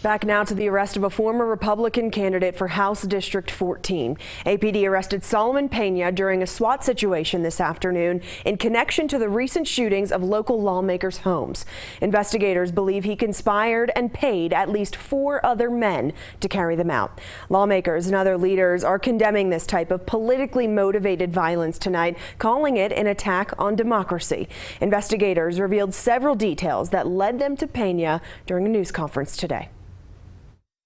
Back now to the arrest of a former Republican candidate for House District 14. APD arrested Solomon Peña during a SWAT situation this afternoon in connection to the recent shootings of local lawmakers' homes. Investigators believe he conspired and paid at least 4 other men to carry them out. Lawmakers and other leaders are condemning this type of politically motivated violence tonight, calling it an attack on democracy. Investigators revealed several details that led them to Peña during a news conference today.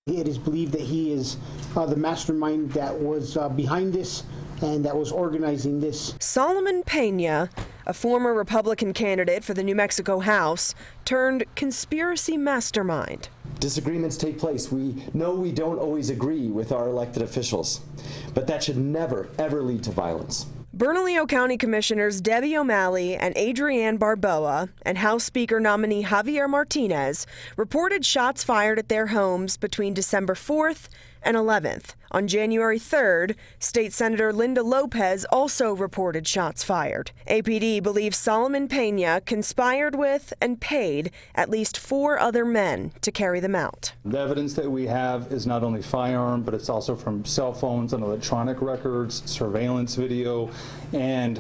It is believed that he is the mastermind that was behind this and that was organizing this. Solomon Peña, a former Republican candidate for the New Mexico House, turned conspiracy mastermind. Disagreements take place. We know we don't always agree with our elected officials, but that should never, ever lead to violence. Bernalillo County Commissioners Debbie O'Malley and Adrienne Barboa and House Speaker nominee Javier Martinez reported shots fired at their homes between December 4th and 11th. On January 3rd, State Senator Linda Lopez also reported shots fired. APD believes Solomon Peña conspired with and paid at least 4 other men to carry them out. The evidence that we have is not only firearm, but it's also from cell phones and electronic records, surveillance video, and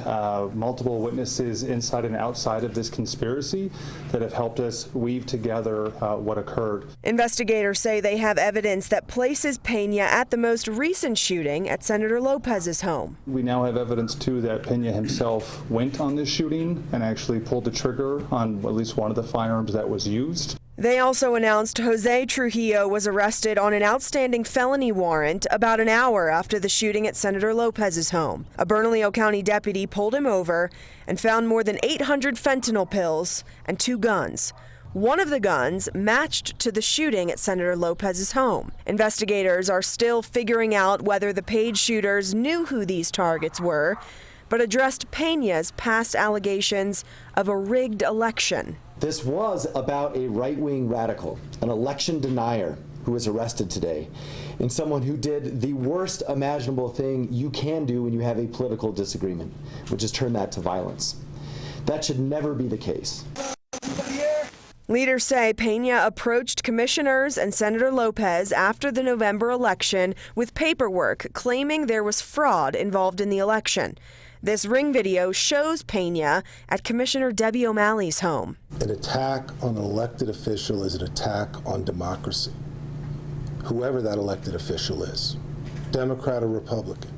multiple witnesses inside and outside of this conspiracy that have helped us weave together what occurred. Investigators say they have evidence that places Peña at the most recent shooting at Senator Lopez's home. We now have evidence, too, that Peña himself went on this shooting and actually pulled the trigger on at least one of the firearms that was used. They also announced Jose Trujillo was arrested on an outstanding felony warrant about an hour after the shooting at Senator Lopez's home. A Bernalillo County deputy pulled him over and found more than 800 fentanyl pills and 2 guns. One of the guns matched to the shooting at Senator Lopez's home. Investigators are still figuring out whether the paid shooters knew who these targets were, but addressed Peña's past allegations of a rigged election. This was about a right-wing radical, an election denier who was arrested today, and someone who did the worst imaginable thing you can do when you have a political disagreement, which is turn that to violence. That should never be the case. Leaders say Peña approached commissioners and Senator Lopez after the November election with paperwork claiming there was fraud involved in the election. This ring video shows Peña at Commissioner Debbie O'Malley's home. An attack on an elected official is an attack on democracy, whoever that elected official is, Democrat or Republican.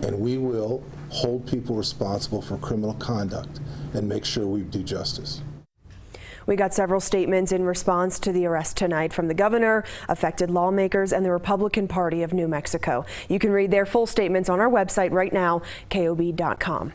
And we will hold people responsible for criminal conduct and make sure we do justice. We got several statements in response to the arrest tonight from the governor, affected lawmakers, and the Republican Party of New Mexico. You can read their full statements on our website right now, KOB.com.